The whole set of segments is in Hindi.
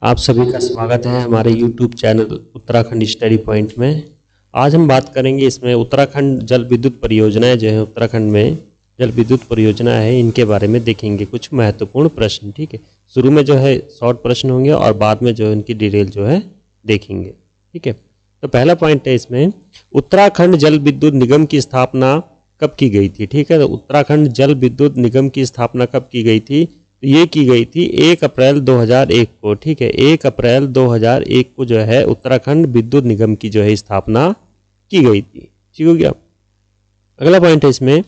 आप सभी का स्वागत है हमारे YouTube channel Uttarakhand study point में। आज हम बात करेंगे इसमें उत्तराखंड जल विद्युत परियोजनाएं जो है, उत्तराखंड में जल विद्युत परियोजना है, इनके बारे में देखेंगे कुछ महत्वपूर्ण प्रश्न। ठीक है, शुरू में जो है शॉर्ट प्रश्न होंगे और बाद में जो है उनकी डिटेल जो है देखेंगे। ठीक है, तो पहला पॉइंट है इसमें, उत्तराखंड जल विद्युत निगम की स्थापना कब की गई थी। ठीक है, तो उत्तराखंड जल विद्युत निगम की स्थापना कब की गई थी, तो ये की गई थी 1 अप्रैल 2001 को। ठीक है, 1 अप्रैल 2001 को जो है उत्तराखंड विद्युत निगम की जो है स्थापना की गई थी। ठीक हो गया। अगला पॉइंट है इसमें,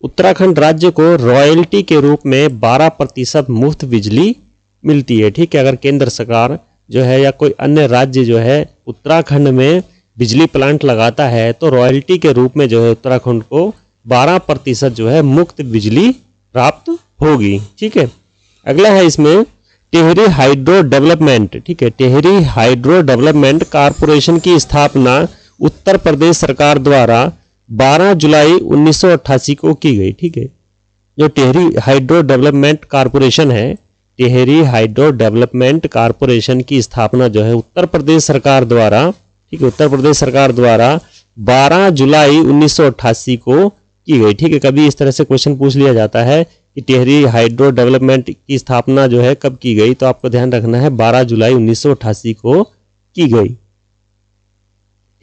उत्तराखंड राज्य को रॉयल्टी के रूप में 12% मुफ्त बिजली मिलती है। ठीक है, अगर केंद्र सरकार जो है या कोई अन्य राज्य जो है उत्तराखंड में बिजली प्लांट लगाता है तो रॉयल्टी के रूप में जो है उत्तराखंड को 12% जो है मुफ्त बिजली प्राप्त होगी। ठीक है, अगला है इसमें टिहरी हाइड्रो डेवलपमेंट। ठीक है, टिहरी हाइड्रो डेवलपमेंट कारपोरेशन की स्थापना उत्तर प्रदेश सरकार द्वारा 12 जुलाई 1988 को की गई। ठीक है, जो टिहरी हाइड्रो डेवलपमेंट कारपोरेशन है, टिहरी हाइड्रो डेवलपमेंट कारपोरेशन की स्थापना जो है उत्तर प्रदेश सरकार द्वारा, ठीक है, उत्तर प्रदेश सरकार द्वारा 12 जुलाई 1988 को की गई। ठीक है, कभी इस तरह से क्वेश्चन पूछ लिया जाता है कि टिहरी हाइड्रो डेवलपमेंट की स्थापना जो है कब की गई, तो आपको ध्यान रखना है 12 जुलाई 1988 को की गई।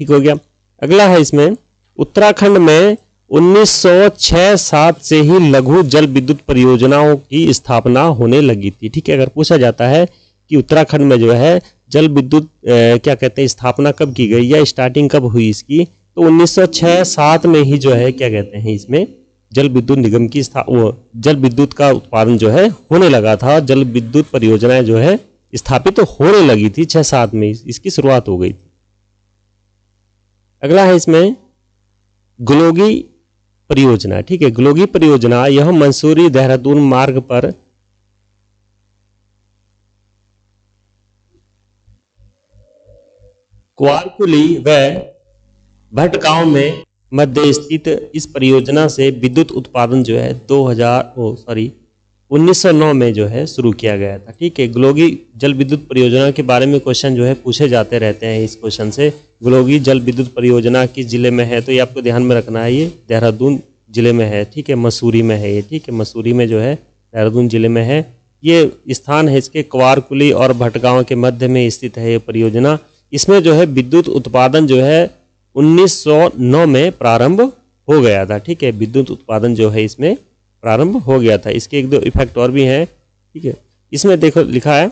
ठीक हो गया। अगला है इसमें, उत्तराखंड में 1906-07 से ही लघु जल विद्युत परियोजनाओं की स्थापना होने लगी थी। ठीक है, अगर पूछा जाता है कि उत्तराखंड में जो है जल विद्युत क्या कहते हैं स्थापना कब की गई या स्टार्टिंग कब हुई इसकी, तो 1906-07 में ही जो है क्या कहते हैं इसमें जल विद्युत निगम की जल विद्युत का उत्पादन जो है होने लगा था। जल विद्युत परियोजनाएं जो है स्थापित तो होने लगी थी 6-7 में इसकी शुरुआत हो गई थी। अगला है इसमें ग्लोगी परियोजना। ठीक है, ग्लोगी परियोजना यह मंसूरी देहरादून मार्ग पर क्वारकुली व भटगांव में मध्य स्थित इस परियोजना से विद्युत उत्पादन जो है 1909 में जो है शुरू किया गया था। ठीक है, ग्लोगी जल विद्युत परियोजना के बारे में क्वेश्चन जो है पूछे जाते रहते हैं। इस क्वेश्चन से ग्लोगी जल विद्युत परियोजना किस जिले में है, तो ये आपको ध्यान में रखना है, ये देहरादून जिले में है। ठीक है, मसूरी में है ये। ठीक है, मसूरी में जो है देहरादून जिले में है। ये स्थान है इसके क्वारकुली और भटगांव के मध्य में स्थित है ये परियोजना। इसमें जो है विद्युत उत्पादन जो है 1909 में प्रारंभ हो गया था। ठीक है, विद्युत उत्पादन जो है इसमें प्रारंभ हो गया था। इसके 1-2 इफेक्ट और भी हैं। ठीक है, इसमें देखो लिखा है,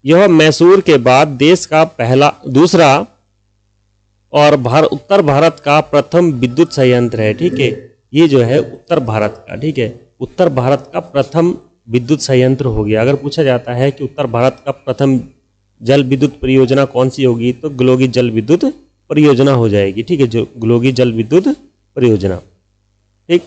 यह मैसूर के बाद देश का दूसरा और उत्तर भारत का प्रथम विद्युत संयंत्र है। ठीक है, ये जो है उत्तर भारत का, ठीक है, उत्तर भारत का प्रथम विद्युत संयंत्र हो गया। अगर पूछा जाता है कि उत्तर भारत का प्रथम जल विद्युत परियोजना कौन सी होगी, तो ग्लोगी जल विद्युत परियोजना हो जाएगी। ठीक है, जो ग्लोगी जल विद्युत परियोजना। ठीक,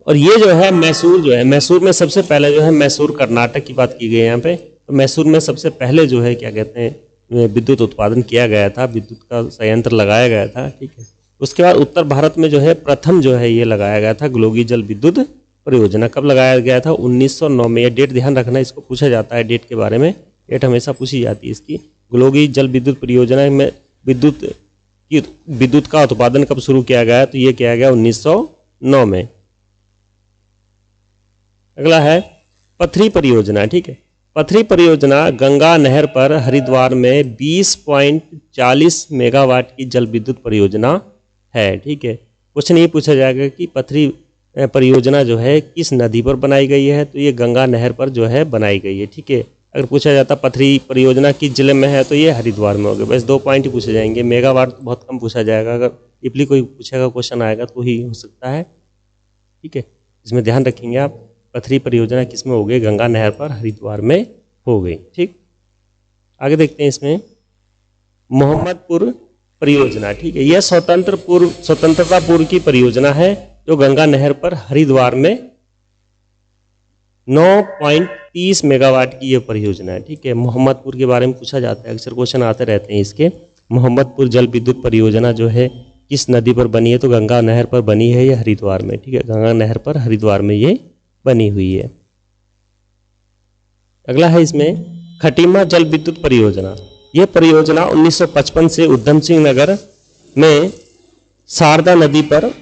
और ये जो है मैसूर जो है, मैसूर में सबसे पहले जो है मैसूर कर्नाटक की बात की गई है यहाँ पे, तो मैसूर में सबसे पहले जो है क्या कहते हैं विद्युत उत्पादन किया गया था, विद्युत का संयंत्र लगाया गया था। ठीक है, उसके बाद उत्तर भारत में जो है प्रथम जो है ये लगाया गया था ग्लोगी जल विद्युत परियोजना। कब लगाया गया था, 1909 में। यह डेट ध्यान रखना, इसको पूछा जाता है डेट के बारे में, डेट हमेशा पूछी जाती है इसकी। ग्लोगी जल विद्युत परियोजना में विद्युत का उत्पादन कब शुरू किया गया, तो ये किया गया 1909 में। अगला है पथरी परियोजना। ठीक है, पथरी परियोजना गंगा नहर पर हरिद्वार में 20.40 मेगावाट की जल विद्युत परियोजना है। ठीक है, क्वेश्चन ये पूछा जाएगा कि पथरी परियोजना जो है किस नदी पर बनाई गई है, तो ये गंगा नहर पर जो है बनाई गई है। ठीक है, अगर पूछा जाता पथरी परियोजना किस जिले में है, तो ये हरिद्वार में होगा। बस 2 पॉइंट ही पूछे जाएंगे, मेगावाट तो बहुत कम पूछा जाएगा, अगर डीपली कोई पूछेगा क्वेश्चन आएगा तो ही हो सकता है। ठीक है, इसमें ध्यान रखेंगे आप, पथरी परियोजना किस में हो गई, गंगा नहर पर हरिद्वार में हो गई। ठीक, आगे देखते हैं इसमें मोहम्मदपुर परियोजना। ठीक है, यह स्वतंत्रता पूर्व की परियोजना है जो गंगा नहर पर हरिद्वार में 9.30 मेगावाट की यह परियोजना है। ठीक है, मोहम्मदपुर के बारे में पूछा जाता है, अक्सर क्वेश्चन आते रहते हैं इसके। मोहम्मदपुर जल विद्युत परियोजना जो है किस नदी पर बनी है, तो गंगा नहर पर बनी है, ये हरिद्वार में। ठीक है, गंगा नहर पर हरिद्वार में ये बनी हुई है। अगला है इसमें खटीमा जल विद्युत परियोजना। यह परियोजना 1955 से उधम सिंह नगर में शारदा नदी पर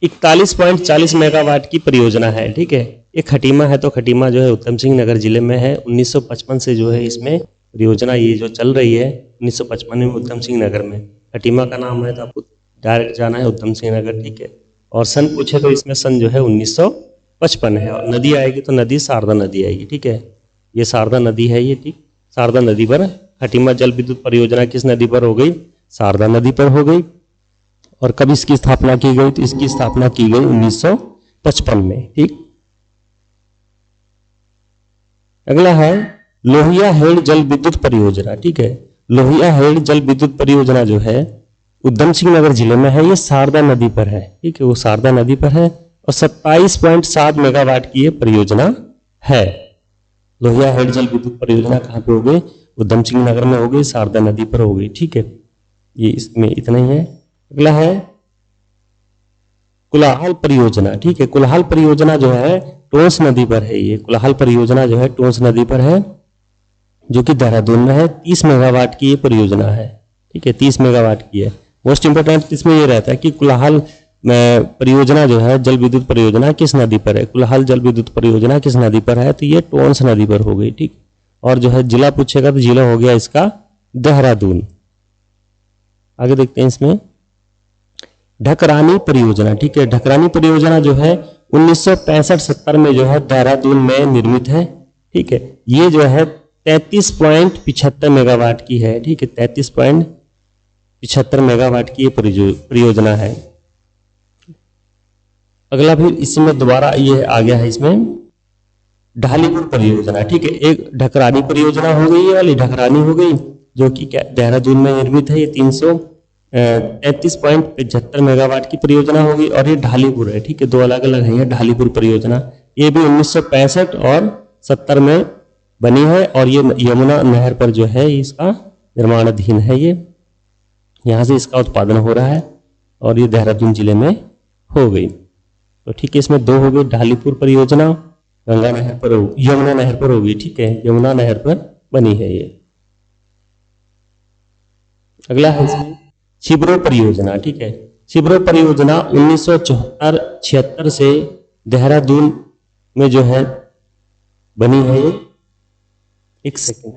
41.40 मेगावाट की परियोजना है। ठीक है, ये खटीमा है, तो खटीमा जो है उधम सिंह नगर जिले में है। 1955 से जो है इसमें परियोजना ये जो चल रही है 1955 में उधम सिंह नगर में। खटीमा का नाम है तो आपको डायरेक्ट जाना है उधम सिंह नगर। ठीक है, और सन पूछे तो इसमें सन जो है 1955 है, और नदी आएगी तो नदी शारदा नदी आएगी। ठीक है, ये शारदा नदी है ये। ठीक, शारदा नदी पर खटीमा जल विद्युत परियोजना किस नदी पर हो गई? शारदा नदी पर हो गई। और कब इसकी स्थापना की गई? तो इसकी स्थापना की गई 1955 में। ठीक, अगला है लोहिया हेड जल विद्युत परियोजना। ठीक है, लोहिया हेड जल विद्युत परियोजना जो है उधम सिंह नगर जिले में है, ये शारदा नदी पर है। ठीक है, वो शारदा नदी पर है और 27.7 मेगावाट की ये परियोजना है। लोहिया हेड जल विद्युत परियोजना कहाँ पे हो गई? उधम सिंह नगर में हो गई, शारदा नदी पर हो गई। ठीक है, ये इसमें इतना ही है। अगला है कुलाहल परियोजना। ठीक है, कुलाहल परियोजना जो है टोंस नदी पर है। ये कुलाहल परियोजना जो है टोंस नदी पर है, जो कि देहरादून में है। 30 मेगावाट की ये परियोजना है। ठीक है, 30 मेगावाट की है। मोस्ट इंपोर्टेंट इसमें ये रहता है कि कुलाहल परियोजना जो है जल विद्युत परियोजना किस नदी पर है? कुलाहल जल विद्युत परियोजना किस नदी पर है? तो ये टोंस नदी पर हो गई। ठीक, और जो है जिला पूछेगा तो जिला हो गया इसका देहरादून। आगे देखते हैं इसमें ढकरानी परियोजना। ठीक है, ढकरानी परियोजना जो है 1965-70 में जो है देहरादून में निर्मित है। ठीक है, ये जो है 33.75 मेगावाट की है। ठीक है, 33.75 मेगावाट की ये परियोजना है। अगला फिर इसमें दोबारा ये आ गया है इसमें ढालीपुर परियोजना। ठीक है, एक ढकरानी परियोजना हो गई, ये वाली ढकरानी हो गई जो कि देहरादून में निर्मित है। ये 33.75 मेगावाट की परियोजना होगी। और ये ढालीपुर है। ठीक है, दो अलग अलग है ये ढालीपुर परियोजना। ये भी 1965 और 70 में बनी है, और ये यमुना नहर पर जो है इसका निर्माणाधीन है। ये यहाँ से इसका उत्पादन हो रहा है, और ये देहरादून जिले में हो गई। तो ठीक है, इसमें दो हो गई, ढालीपुर परियोजना गंगा नहर पर यमुना नहर पर होगी। ठीक है, यमुना नहर पर बनी है ये। अगला है इसमें छिब्रो परियोजना। ठीक है, छिब्रो परियोजना 1974-76 से देहरादून में जो है बनी है ये। एक सेकेंड,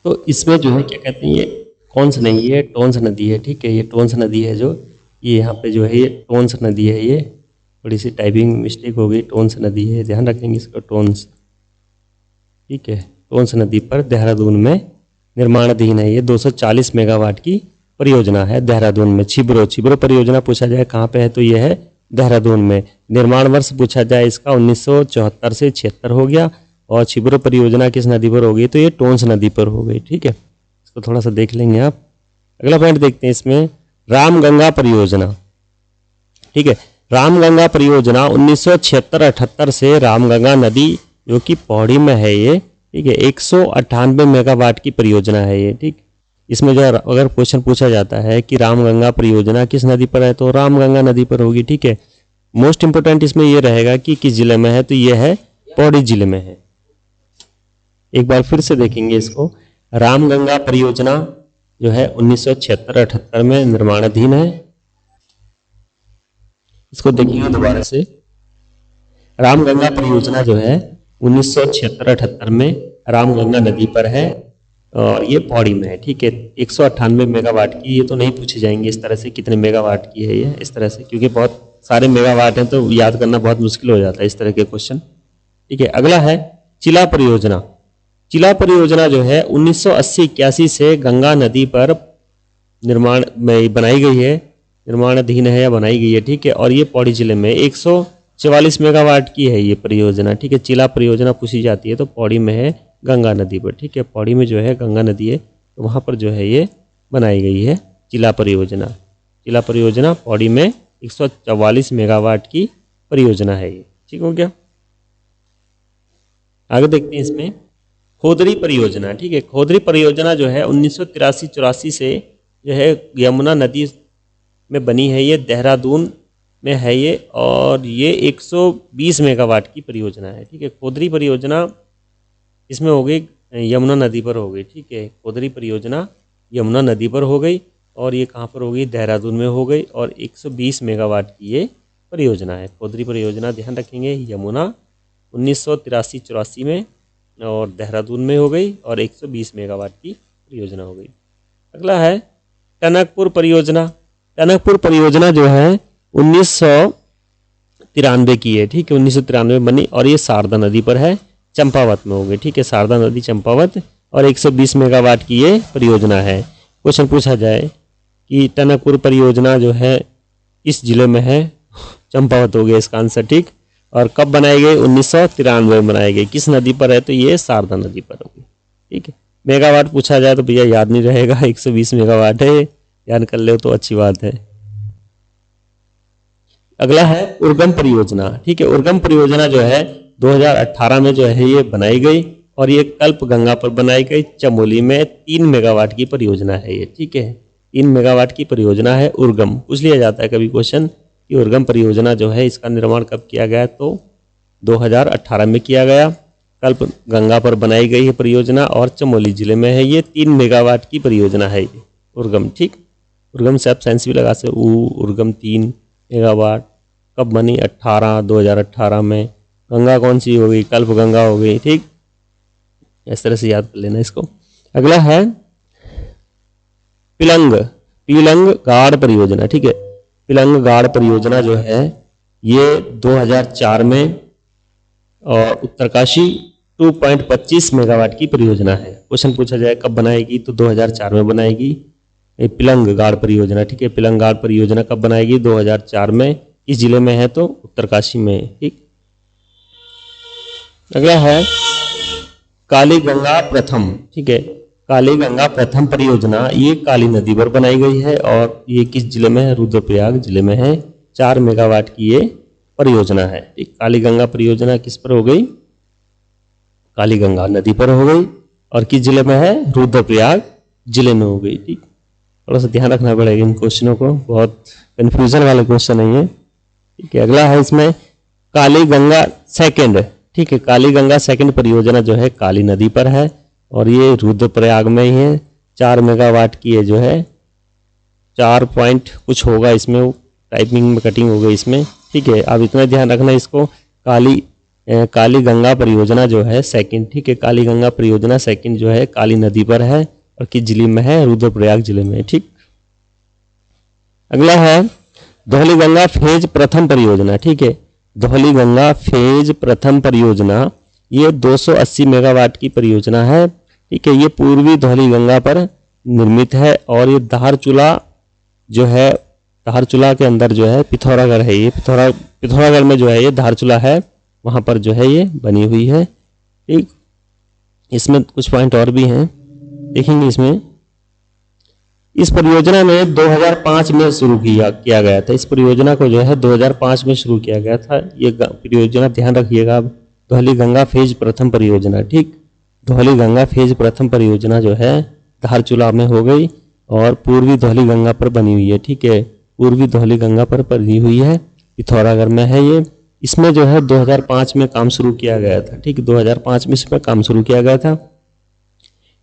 तो इसमें जो है क्या कहते हैं, ये कौन सा नहीं है, टोंस नदी है। ठीक है, ये टोंस नदी है, जो ये यहाँ पे जो है ये टोंस नदी है। ये थोड़ी सी टाइपिंग मिस्टेक हो गई, टोंस नदी है, ध्यान रखेंगे इसका, टोंस। ठीक है, टोंस नदी पर देहरादून में निर्माणाधीन है। ये 240 मेगावाट की परियोजना है देहरादून में। छिब्रो परियोजना पूछा जाए कहाँ पे है, तो ये है देहरादून में। निर्माण वर्ष पूछा जाए इसका 1974 से 76 हो गया। और छिब्रो परियोजना किस नदी पर हो गई, तो ये टोंस नदी पर हो गई। ठीक है, इसको थोड़ा सा देख लेंगे आप। अगला पॉइंट देखते हैं इसमें रामगंगा परियोजना। ठीक है, रामगंगा परियोजना 1976-78 से रामगंगा नदी जो कि पौड़ी में है ये। ठीक है, 198 मेगावाट की परियोजना है ये। ठीक, इसमें जो अगर क्वेश्चन पूछा जाता है कि रामगंगा परियोजना किस नदी पर है, तो रामगंगा नदी पर होगी। ठीक है, मोस्ट इंपोर्टेंट इसमें ये रहेगा कि किस जिले में है, तो ये है पौड़ी जिले में है। एक बार फिर से देखेंगे इसको। रामगंगा परियोजना जो है 1976-78 में निर्माणाधीन है। इसको देखिए दोबारा से। रामगंगा परियोजना जो है 1976-78 में रामगंगा नदी पर है, और ये पौड़ी में है। ठीक है, 198 मेगावाट की। ये तो नहीं पूछे जाएंगे इस तरह से कितने मेगावाट की है ये, इस तरह से, क्योंकि बहुत सारे मेगावाट हैं तो याद करना बहुत मुश्किल हो जाता है इस तरह के क्वेश्चन। ठीक है, अगला है चिला परियोजना। चिला परियोजना जो है 1980-81 से गंगा नदी पर निर्माण में बनाई गई है, निर्माणाधीन है या बनाई गई है। ठीक है, और ये पौड़ी जिले में 144 मेगावाट की है ये परियोजना। ठीक है, चिला परियोजना पूछी जाती है तो पौड़ी में है, गंगा नदी पर। ठीक है, पौड़ी में जो है गंगा नदी है, तो वहाँ पर जो है ये बनाई गई है चिला परियोजना। चिला परियोजना पौड़ी में 144 मेगावाट की परियोजना है ये। ठीक हो गया, आगे देखते हैं इसमें खोदरी परियोजना। ठीक है, खोदरी परियोजना जो है 1983-84 से जो है यमुना नदी में बनी है ये, देहरादून में है ये, और ये 120 मेगावाट की परियोजना है। ठीक है, खोदरी परियोजना इसमें हो गई यमुना नदी पर हो गई, ठीक है। खोदरी परियोजना यमुना नदी पर हो गई और ये कहाँ पर हो गई, देहरादून में हो गई और 120 मेगावाट की ये परियोजना है। खोदरी परियोजना ध्यान रखेंगे यमुना 1983-84 में और देहरादून में हो गई और 120 मेगावाट की परियोजना हो गई। अगला है टनकपुर परियोजना। टनकपुर परियोजना जो है 1993 की है, ठीक है। 1993 में बनी और ये शारदा नदी पर है, चंपावत में हो गई, ठीक है। शारदा नदी चंपावत और 120 मेगावाट की ये परियोजना है। क्वेश्चन पूछा जाए कि टनकपुर परियोजना जो है किस जिले में है, चंपावत हो गया इसका आंसर, ठीक। और कब बनाई गई, 1993 में बनाई गई। किस नदी पर है, तो ये शारदा नदी पर होगी, ठीक है। मेगावाट पूछा जाए तो भैया याद नहीं रहेगा, 120 मेगावाट है, याद कर ले तो अच्छी बात है। अगला है उर्गम परियोजना, ठीक है। उर्गम परियोजना जो है 2018 में जो है ये बनाई गई और ये कल्प गंगा पर बनाई गई, चमोली में 3 मेगावाट की परियोजना है ये, ठीक है। 3 मेगावाट की परियोजना है उर्गम। पूछ लिया जाता है कभी क्वेश्चन कि उर्गम परियोजना जो है इसका निर्माण कब किया गया, तो 2018 में किया गया। कल्प गंगा पर बनाई गई है परियोजना और चमोली जिले में है ये। 3 मेगावाट की परियोजना है ये उर्गम, ठीक। उर्गम से आप साइंस भी लगा से उर्गम 3 मेगावाट कब बनी, 2018 में। गंगा कौन सी हो गई, कल्प गंगा हो गई, ठीक। इस तरह से याद कर लेना इसको। अगला है पिलंग गाड़ परियोजना, ठीक है। पिलंग गाड़ परियोजना जो है ये 2004 में और उत्तरकाशी 2.25 मेगावाट की परियोजना है। क्वेश्चन पूछा जाए कब बनाएगी, तो 2004 में बनाएगी पिलंग गाड़ परियोजना, ठीक है। पिलंग गाड़ परियोजना कब बनाएगी, 2004 में। इस जिले में है तो उत्तरकाशी में, ठीक। अगला है काली गंगा प्रथम, ठीक है। काली गंगा प्रथम परियोजना ये काली नदी पर बनाई गई है और ये किस जिले में है, रुद्रप्रयाग जिले में है। 4 मेगावाट की ये परियोजना है, ठीक। काली गंगा परियोजना किस पर हो गई, काली गंगा नदी पर हो गई और किस जिले में है, रुद्रप्रयाग जिले में हो गई, ठीक। थोड़ा सा ध्यान रखना पड़ेगा इन क्वेश्चनों को, बहुत कंफ्यूजन वाले क्वेश्चन नहीं है, ठीक है। अगला है इसमें काली गंगा सेकंड, ठीक है। काली गंगा सेकंड परियोजना जो है काली नदी पर है और ये रुद्रप्रयाग में ही है। 4 मेगावाट की है जो है, 4 पॉइंट कुछ होगा इसमें, टाइपिंग में कटिंग हो गई इसमें, ठीक है। अब इतना ध्यान रखना इसको, काली गंगा परियोजना जो है सेकंड, ठीक है। काली गंगा परियोजना सेकंड जो है काली नदी पर है और किस जिले में है, रुद्रप्रयाग जिले में, ठीक। अगला है धौली गंगा फेज प्रथम परियोजना, ठीक है। धौली गंगा फेज प्रथम परियोजना ये 280 मेगावाट की परियोजना है, ठीक है। ये पूर्वी धौली गंगा पर निर्मित है और ये धारचूला जो है, धारचूला के अंदर जो है पिथौरागढ़ है, ये पिथौरागढ़ में जो है ये धारचूला है, वहां पर जो है ये बनी हुई है, ठीक। इसमें कुछ पॉइंट और भी हैं, देखेंगे इसमें। इस परियोजना में 2005 में शुरू किया गया था। इस परियोजना को जो है 2005 में शुरू किया गया था। ये परियोजना ध्यान रखिएगा, धौली गंगा फेज प्रथम परियोजना, ठीक। धौली गंगा फेज प्रथम परियोजना जो है धारचूला में हो गई और पूर्वी धौली गंगा पर बनी हुई है, ठीक है। पूर्वी धौली गंगा पर बनी हुई है, पिथौरागढ़ में है ये। इसमें जो है 2005 में काम शुरू किया गया था, ठीक। 2005 में इसमें काम शुरू किया गया था।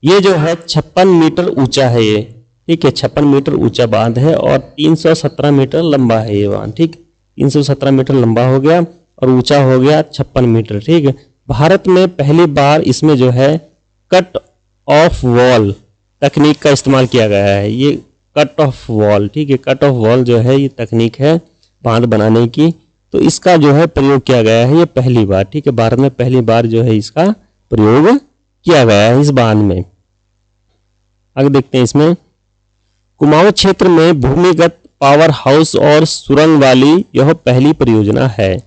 ये जो है 56 मीटर ऊंचा है ये, ठीक है। 56 मीटर ऊंचा बांध है और 317 मीटर लंबा है ये बांध, ठीक। 317 मीटर लंबा हो गया और ऊंचा हो गया 56 मीटर, ठीक है। भारत में पहली बार इसमें जो है कट ऑफ वॉल तकनीक का इस्तेमाल किया गया है। ये कट ऑफ वॉल, ठीक है। कट ऑफ वॉल जो है ये तकनीक है बांध बनाने की, तो इसका जो है प्रयोग किया गया है ये पहली बार, ठीक है। भारत में पहली बार जो है इसका प्रयोग किया गया है इस बांध में। आगे देखते हैं इसमें, कुमाऊं क्षेत्र में भूमिगत पावर हाउस और सुरंग वाली यह पहली परियोजना है,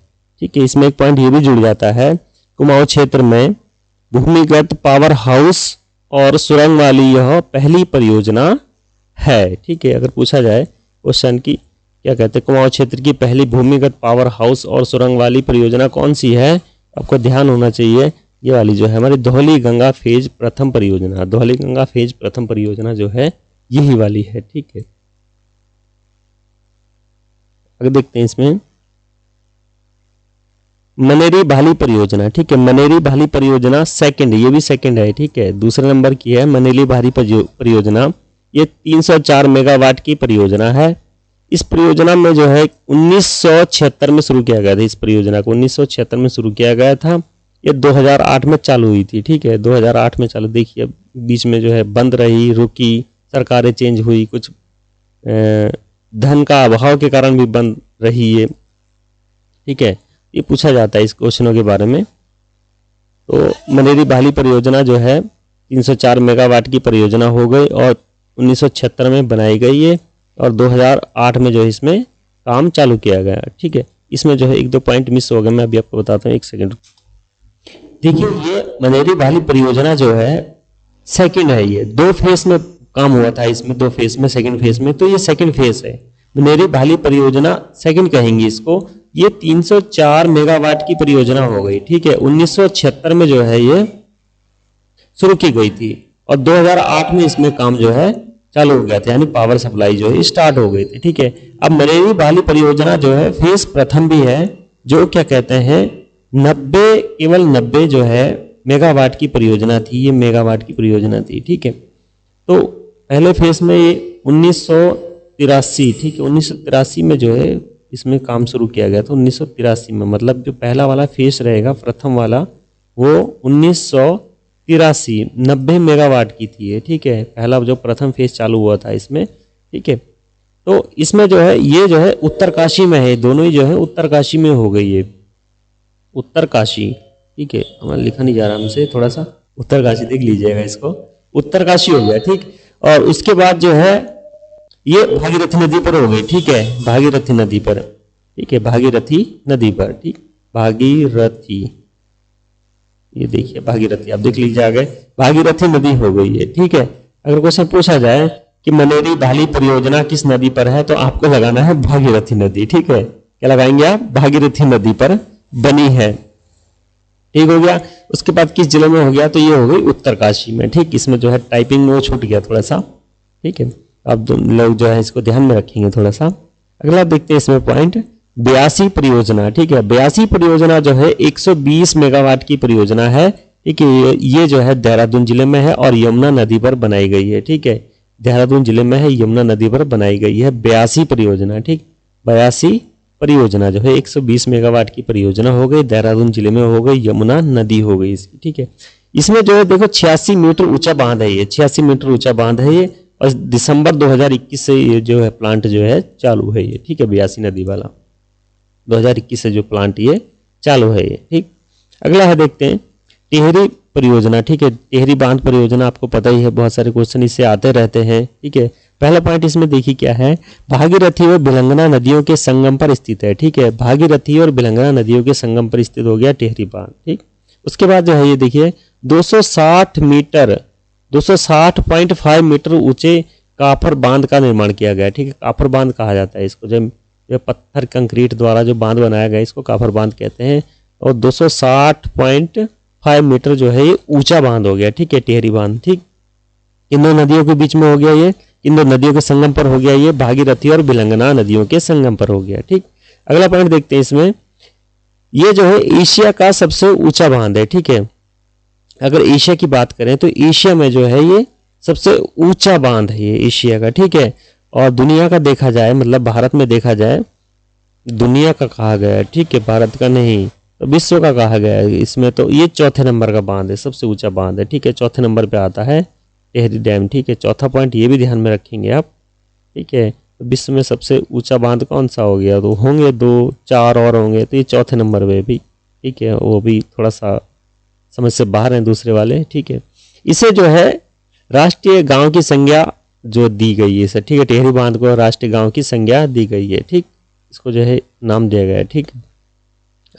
ठीक है। इसमें एक पॉइंट ये भी जुड़ जाता है, कुमाऊं क्षेत्र में भूमिगत पावर हाउस और सुरंग वाली यह पहली परियोजना है, ठीक है। अगर पूछा जाए क्वेश्चन की क्या कहते हैं, कुमाऊं क्षेत्र की पहली भूमिगत पावर हाउस और सुरंग वाली परियोजना कौन सी है, आपको ध्यान होना चाहिए। ये वाली जो है हमारी धौली गंगा फेज प्रथम परियोजना, धौली गंगा फेज प्रथम परियोजना जो है यही वाली है, ठीक है। अगर देखते हैं इसमें, मनेरी भाली परियोजना, ठीक है, मनेरी भाली परियोजना सेकंड, ये भी सेकंड है, ठीक है, दूसरे नंबर की है मनेरी भाली परियोजना। ये 304 मेगावाट की परियोजना है। इस परियोजना में जो है 1976 में शुरू किया गया था। इस परियोजना को 1976 में शुरू किया गया था। ये 2008 में चालू हुई थी, ठीक है, 2008 में चालू। देखिए बीच में जो है बंद रही, रुकी, सरकारें चेंज हुई, कुछ धन का अभाव के कारण भी बंद रही ये, ठीक है। ये पूछा जाता है इस क्वेश्चनों के बारे में। तो मनेरी भाली परियोजना जो है 304 मेगावाट की परियोजना हो गई और 1976 में बनाई गई है और 2008 में जो है इसमें काम चालू किया गया, ठीक है। इसमें जो है 1-2 पॉइंट मिस हो गए, मैं अभी आपको बताता हूँ, 1 सेकंड। देखिए ये मनेरी भाली परियोजना जो है सेकंड है। ये 2 फेज में काम हुआ था, इसमें 2 फेज में, सेकंड फेज में, तो ये सेकंड फेज है। मनेरी भाली परियोजना सेकंड कहेंगे इसको। ये 304 मेगावाट की परियोजना हो गई, ठीक है। 1976 में जो है ये शुरू की गई थी और 2008 में इसमें काम जो है चालू हो गया था, यानी पावर सप्लाई जो है स्टार्ट हो गई थी, ठीक है। अब मनेरी भाली परियोजना जो है फेज प्रथम भी है, जो क्या कहते हैं 90, केवल 90 जो है मेगावाट की परियोजना थी। ये मेगावाट की परियोजना थी, ठीक है। तो पहले फेज में ये 1983, ठीक है, 1983 में जो है इसमें काम शुरू किया गया था। 1983 में, मतलब जो पहला वाला फेज रहेगा प्रथम वाला, वो 1983 90 मेगावाट की थी ये, ठीक है। पहला जो प्रथम फेज चालू हुआ था इसमें, ठीक है। तो इसमें जो है ये जो है उत्तरकाशी में है, दोनों ही जो है उत्तरकाशी में हो गई है, उत्तरकाशी, ठीक है। हमारा लिखा नहीं जा रहा हमसे, थोड़ा सा उत्तरकाशी देख लीजिएगा इसको, उत्तरकाशी हो गया, ठीक। और उसके बाद जो है ये भागीरथी नदी पर हो गई, ठीक है, भागीरथी नदी पर, ठीक है, भागीरथी नदी पर, ठीक, भागीरथी, ये देखिए भागीरथी, आप देख लीजिए आगे, भागीरथी नदी हो गई है, ठीक है। अगर क्वेश्चन पूछा जाए कि मनेरी भाली परियोजना किस नदी पर है, तो आपको लगाना है भागीरथी नदी, ठीक है। क्या लगाएंगे आप? भागीरथी नदी पर बनी है, ठीक हो गया। उसके बाद किस जिले में हो गया, तो ये हो गई उत्तरकाशी में, ठीक। इसमें जो है टाइपिंग में वो छूट गया थोड़ा सा, ठीक है। अब लोग जो है इसको ध्यान में रखेंगे थोड़ा सा। अगला देखते हैं इसमें पॉइंट, ब्यासी परियोजना, ठीक है। ब्यासी परियोजना जो है 120 मेगावाट की परियोजना है, ठीक है। ये जो है देहरादून जिले में है और यमुना नदी पर बनाई गई है, ठीक है। देहरादून जिले में है, यमुना नदी पर बनाई गई है ब्यासी परियोजना, ठीक। ब्यासी परियोजना जो है 120 मेगावाट की परियोजना हो गई, देहरादून जिले में हो गई, यमुना नदी हो गई इसकी, ठीक है। इसमें जो है देखो 86 मीटर ऊंचा बांध है ये, 86 मीटर ऊंचा बांध है ये, और दिसंबर 2021 से ये जो है प्लांट जो है चालू है ये, ठीक है। ब्यासी नदी वाला 2021 से जो प्लांट ये चालू है ये, ठीक। अगला है देखते हैं टिहरी परियोजना, ठीक है। टिहरी बांध परियोजना आपको पता ही है, बहुत सारे क्वेश्चन इससे आते रहते हैं, ठीक है। पहला पॉइंट इसमें देखिए क्या है, भागीरथी और भिलंगना नदियों के संगम पर स्थित है, ठीक है। भागीरथी और भिलंगना नदियों के संगम पर स्थित हो गया टिहरी बांध, ठीक। उसके बाद जो है ये देखिए 260.5 मीटर ऊंचे काफर बांध का निर्माण किया गया, ठीक है। काफर बांध कहा जाता है इसको, जब पत्थर कंक्रीट द्वारा जो बांध बनाया गया इसको काफर बांध कहते हैं। और 260.5 मीटर जो है ये ऊंचा बांध हो गया, ठीक है, टिहरी बांध, ठीक। इन दो नदियों के बीच में हो गया ये, इन दो नदियों के संगम पर हो गया ये, भागीरथी और भिलंगना नदियों के संगम पर हो गया, ठीक। अगला पॉइंट देखते हैं इसमें, ये जो है एशिया का सबसे ऊंचा बांध है, ठीक है। अगर एशिया की बात करें तो एशिया में जो है ये सबसे ऊंचा बांध है ये एशिया का, ठीक है। और दुनिया का देखा जाए, मतलब भारत में देखा जाए, दुनिया का कहा गया है, ठीक है, भारत का नहीं, तो विश्व का कहा गया है इसमें। तो ये चौथे नंबर का बांध है, सबसे ऊंचा बांध है, ठीक है। चौथे नंबर पे आता है टिहरी डैम, ठीक है। चौथा पॉइंट ये भी ध्यान में रखेंगे आप, ठीक है। तो विश्व में सबसे ऊंचा बांध कौन सा हो गया, तो होंगे 2-4 और होंगे, तो ये चौथे नंबर पे भी, ठीक है। वो भी थोड़ा सा समझ से बाहर हैं दूसरे वाले, ठीक है। इसे जो है राष्ट्रीय गांव की संज्ञा जो दी गई है इसे, ठीक है। टिहरी बांध को राष्ट्रीय गांव की संज्ञा दी गई है, ठीक। इसको जो है नाम दिया गया है, ठीक।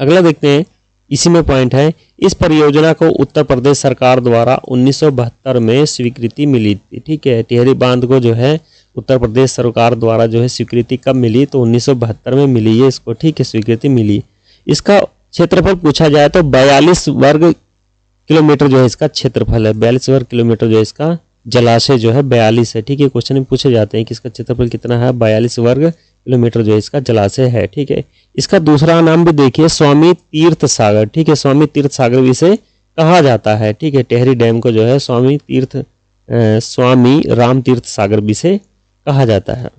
अगला देखते हैं, इसी में पॉइंट है, इस परियोजना को उत्तर प्रदेश सरकार द्वारा 1972 में स्वीकृति मिली थी, ठीक है। टिहरी बांध को जो है उत्तर प्रदेश सरकार द्वारा जो है स्वीकृति कब मिली, तो 1972 में मिली है इसको, ठीक है, स्वीकृति मिली। इसका क्षेत्रफल पूछा जाए तो 42 वर्ग किलोमीटर जो है इसका क्षेत्रफल है, 42 वर्ग किलोमीटर जो है इसका जलाशय जो है 42 है, ठीक है। क्वेश्चन में पूछे जाते हैं कि इसका क्षेत्रफल कितना है, 42 वर्ग किलोमीटर जो है इसका जलाशय है। ठीक है, इसका दूसरा नाम भी देखिए स्वामी तीर्थ सागर। ठीक है, स्वामी तीर्थ सागर भी इसे कहा जाता है। ठीक है, टिहरी डैम को जो है स्वामी राम तीर्थ सागर भी से कहा जाता है।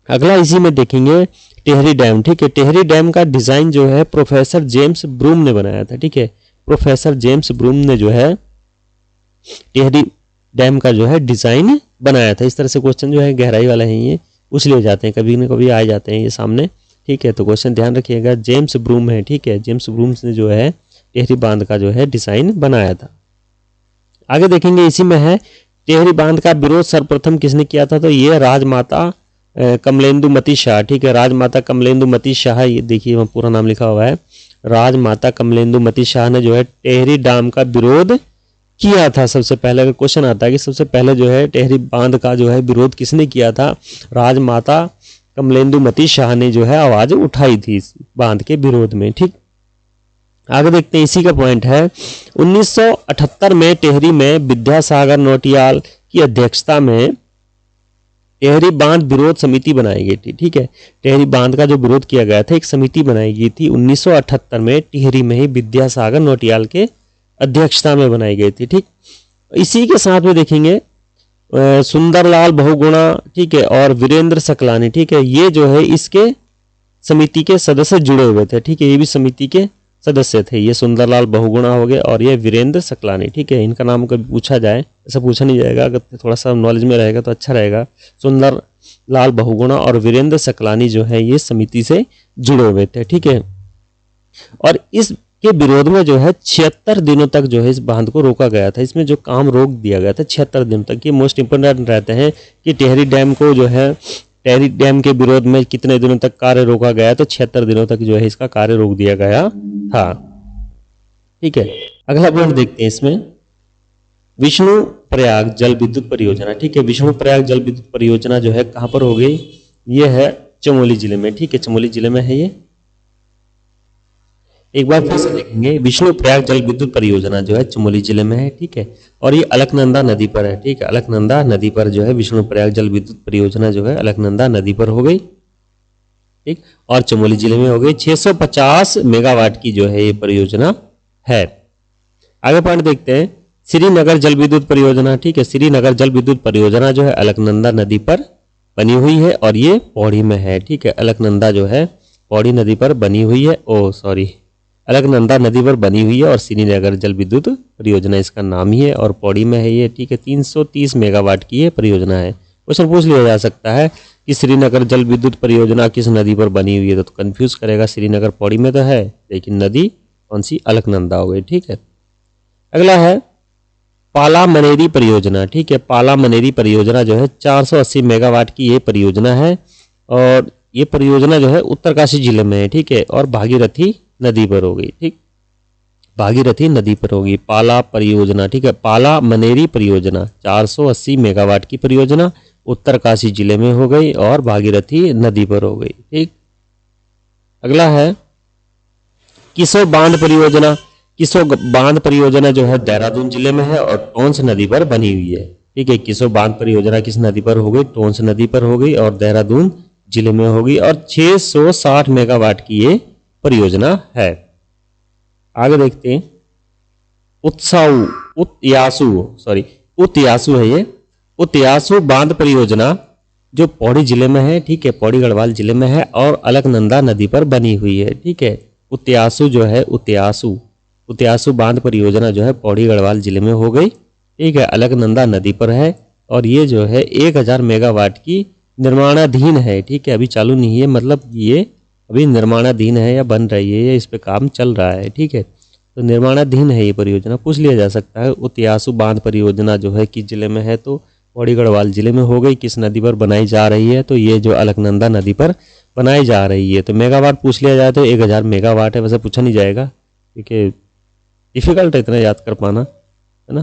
अगला इसी में देखेंगे टिहरी डैम। ठीक है, टिहरी डैम का डिजाइन जो है प्रोफेसर जेम्स ब्रूम ने बनाया था। ठीक है, प्रोफेसर जेम्स ब्रूम ने जो है टिहरी डैम का जो है डिजाइन बनाया था। इस तरह से क्वेश्चन जो है गहराई वाला है, ये पूछ लिए जाते हैं, कभी न कभी आ जाते हैं ये सामने। ठीक है, तो क्वेश्चन ध्यान रखिएगा, जेम्स ब्रूम है। ठीक है, जेम्स ब्रूम ने जो है टिहरी बांध का जो है डिजाइन बनाया था। आगे देखेंगे इसी में है टिहरी बांध का विरोध सर्वप्रथम किसने किया था, तो ये राजमाता कमलेंदुमती शाह। ठीक है, राजमाता कमलेंदुमती शाह, ये देखिए वहाँ पूरा नाम लिखा हुआ है, राजमाता कमलेंदुमती शाह ने जो है टिहरी डैम का विरोध किया था। सबसे पहले अगर क्वेश्चन आता है कि सबसे पहले जो है टिहरी बांध का जो है विरोध किसने किया था, राजमाता कमलेंदुमती शाह ने जो है आवाज उठाई थी इस बांध के विरोध में। ठीक, आगे देखते हैं, इसी का पॉइंट है 1978 में टिहरी में विद्यासागर नौटियाल की अध्यक्षता में टिहरी बांध विरोध समिति बनाई गई थी। ठीक है, टिहरी बांध का जो विरोध किया गया था एक समिति बनाई गई थी 1978 में टिहरी में ही विद्यासागर नौटियाल के अध्यक्षता में बनाई गई थी। ठीक, इसी के साथ में देखेंगे सुंदरलाल बहुगुणा, ठीक है, और वीरेंद्र सकलानी। ठीक है, ये जो है इसके समिति के सदस्य जुड़े हुए थे। ठीक है, ये भी समिति के सदस्य थे, ये सुंदरलाल बहुगुणा हो गए और ये वीरेंद्र सकलानी। ठीक है, इनका नाम कभी पूछा जाए, ऐसा पूछा नहीं जाएगा, अगर थोड़ा सा नॉलेज में रहेगा तो अच्छा रहेगा। सुंदरलाल बहुगुणा और वीरेंद्र सकलानी जो है ये समिति से जुड़े हुए थे। ठीक है, और इसके विरोध में जो है 76 दिनों तक जो है इस बांध को रोका गया था। इसमें जो काम रोक दिया गया था 76 दिनों तक। ये मोस्ट इंपोर्टेंट रहते हैं कि टिहरी डैम को जो है टिहरी डैम के विरोध में कितने दिनों तक कार्य रोका गया, तो 76 दिनों तक जो है इसका कार्य रोक दिया गया था। ठीक है, अगला पॉइंट देखते हैं इसमें विष्णु प्रयाग जल विद्युत परियोजना। ठीक है, विष्णु प्रयाग जल विद्युत परियोजना जो है कहां पर हो गई, ये है चमोली जिले में। ठीक है, चमोली जिले में है ये। एक बार फिर से देखेंगे, विष्णु प्रयाग जल विद्युत परियोजना जो है चमोली जिले में है। ठीक है, और ये अलकनंदा नदी पर है। ठीक है, अलकनंदा नदी पर जो है विष्णु प्रयाग जल विद्युत परियोजना जो है अलकनंदा नदी पर हो गई। ठीक, और चमोली जिले में हो गई। 650 मेगावाट की जो है ये परियोजना है। आगे पॉइंट देखते हैं, श्रीनगर जल विद्युत परियोजना। ठीक है, श्रीनगर जल विद्युत परियोजना जो है अलकनंदा नदी पर बनी हुई है और ये पौड़ी में है। ठीक है, अलकनंदा जो है पौड़ी नदी पर बनी हुई है, अलकनंदा नदी पर बनी हुई है और श्रीनगर जल विद्युत परियोजना इसका नाम ही है और पौड़ी में है ये। ठीक है, 330 मेगावाट की ये परियोजना है। क्वेश्चन पूछ लिया जा सकता है कि श्रीनगर जल विद्युत परियोजना किस नदी पर बनी हुई है, तो कंफ्यूज करेगा। श्रीनगर पौड़ी में तो है, लेकिन नदी कौन सी, अलकनंदा हो गई। ठीक है, अगला है पाला मनेरी परियोजना। ठीक है, पाला मनेरी परियोजना जो है 480 मेगावाट की ये परियोजना है और ये परियोजना जो है उत्तरकाशी जिले में है। ठीक है, और भागीरथी नदी पर हो गई। ठीक, भागीरथी नदी पर होगी पाला परियोजना। ठीक है, पाला मनेरी परियोजना 480 मेगावाट की परियोजना उत्तरकाशी जिले में हो गई और भागीरथी नदी पर हो गई। ठीक, अगला है किसो बांध परियोजना। किसो बांध परियोजना जो है देहरादून जिले में है और टोंस नदी पर बनी हुई है। ठीक है, किसो बांध परियोजना किस नदी पर हो गई, टोंस नदी पर हो गई और देहरादून जिले में होगी और 660 मेगावाट की ये परियोजना है। आगे देखते हैं उत्यासु है ये। उत्यासु बांध परियोजना जो पौड़ी जिले में है। ठीक है, पौड़ी गढ़वाल जिले में है और अलकनंदा नदी पर बनी हुई है। ठीक है, उत्यासु जो है उत्यासु बांध परियोजना जो है पौड़ी गढ़वाल जिले में हो गई। ठीक है, अलकनंदा नदी पर है और ये जो है 1000 मेगावाट की निर्माणाधीन है। ठीक है, अभी चालू नहीं है, मतलब ये अभी निर्माणाधीन है या बन रही है या इस पे काम चल रहा है। ठीक है, तो निर्माणाधीन है ये परियोजना। पूछ लिया जा सकता है उत्यासु बांध परियोजना जो है किस जिले में है, तो पौड़ी गढ़वाल जिले में हो गई। किस नदी पर बनाई जा रही है, तो ये जो अलकनंदा नदी पर बनाई जा रही है। तो मेगावाट पूछ लिया जाए तो 1000 मेगावाट है, वैसे पूछा नहीं जाएगा क्योंकि डिफिकल्ट है इतना याद कर पाना, है ना।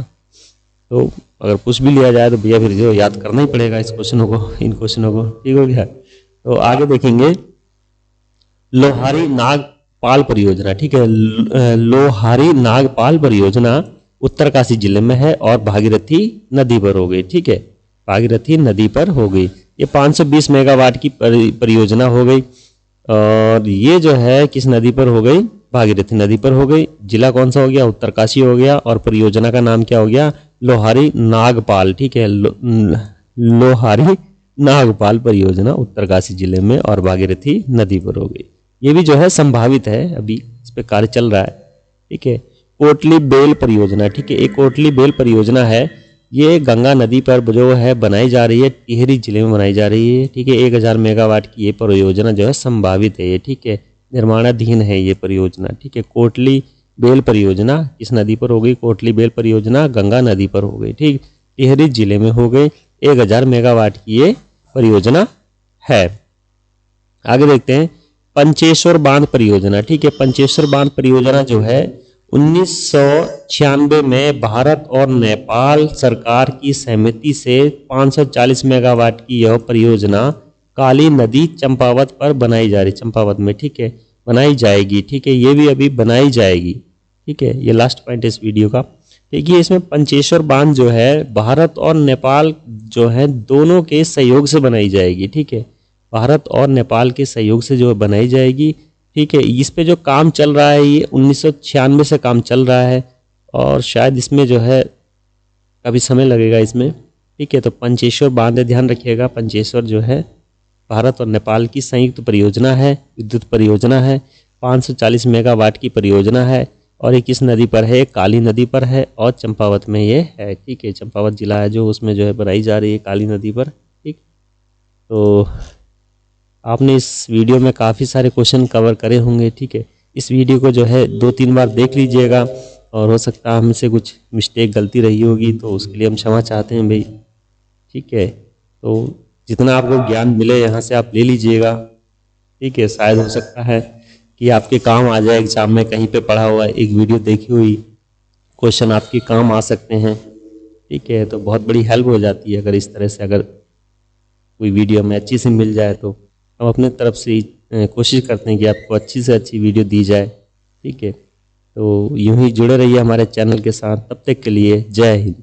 तो अगर पूछ भी लिया जाए तो भैया फिर जो याद करना ही पड़ेगा इन क्वेश्चनों को। ठीक हो गया, तो आगे देखेंगे लोहारी नागपाल परियोजना। ठीक है, लोहारी नागपाल परियोजना उत्तरकाशी जिले में है और भागीरथी नदी पर हो गई। ठीक है, भागीरथी नदी पर हो गई। ये 520 मेगावाट की परियोजना हो गई। और ये जो है किस नदी पर हो गई? भागीरथी नदी पर हो गई। जिला कौन सा हो गया? उत्तरकाशी हो गया। और परियोजना का नाम क्या हो गया? लोहारी नागपाल। ठीक है, लोहारी नागपाल परियोजना उत्तरकाशी जिले में और भागीरथी नदी पर हो गई। ये भी जो है संभावित है, अभी इस पे कार्य चल रहा है। ठीक है, कोटली बेल परियोजना। ठीक है, एक कोटली बेल परियोजना है, ये गंगा नदी पर जो है बनाई जा रही है, टिहरी जिले में बनाई जा रही है। ठीक है, 1000 मेगावाट की ये परियोजना जो है संभावित है ये। ठीक है, निर्माणाधीन है ये परियोजना। ठीक है, कोटली बेल परियोजना किस नदी पर हो गई? कोटली बेल परियोजना गंगा नदी पर हो गई। ठीक, टिहरी जिले में हो गई। 1000 मेगावाट की ये परियोजना है। आगे देखते हैं पंचेश्वर बांध परियोजना। ठीक है, पंचेश्वर बांध परियोजना जो है 1996 में भारत और नेपाल सरकार की सहमति से 540 मेगावाट की यह परियोजना काली नदी चंपावत पर बनाई जा रही, चंपावत में। ठीक है, बनाई जाएगी। ठीक है, ये भी अभी बनाई जाएगी। ठीक है, ये लास्ट पॉइंट है इस वीडियो का। देखिए, इसमें पंचेश्वर बांध जो है भारत और नेपाल जो है दोनों के सहयोग से बनाई जाएगी। ठीक है, भारत और नेपाल के सहयोग से जो बनाई जाएगी। ठीक है, इस पे जो काम चल रहा है ये 1996 से काम चल रहा है और शायद इसमें जो है काफ़ी समय लगेगा इसमें। ठीक है, तो पंचेश्वर बांध ध्यान रखिएगा। पंचेश्वर जो है भारत और नेपाल की संयुक्त परियोजना है, विद्युत परियोजना है, 540 मेगावाट की परियोजना है और ये किस नदी पर है? काली नदी पर है और चंपावत में ये है। ठीक है, चंपावत जिला है जो उसमें जो है बनाई जा रही है काली नदी पर। ठीक, तो आपने इस वीडियो में काफ़ी सारे क्वेश्चन कवर करे होंगे। ठीक है, इस वीडियो को जो है 2-3 बार देख लीजिएगा और हो सकता है हमसे कुछ मिस्टेक गलती रही होगी तो उसके लिए हम क्षमा चाहते हैं भाई। ठीक है, तो जितना आपको ज्ञान मिले यहाँ से आप ले लीजिएगा। ठीक है, शायद हो सकता है कि आपके काम आ जाए एग्जाम में, कहीं पे पढ़ा हुआ एक वीडियो देखी हुई क्वेश्चन आपके काम आ सकते हैं। ठीक है, तो बहुत बड़ी हेल्प हो जाती है अगर इस तरह से अगर कोई वीडियो में अच्छी से मिल जाए तो हम अपने तरफ से कोशिश करते हैं कि आपको अच्छी से अच्छी वीडियो दी जाए। ठीक है, तो यूं ही जुड़े रहिए हमारे चैनल के साथ। तब तक के लिए जय हिंद।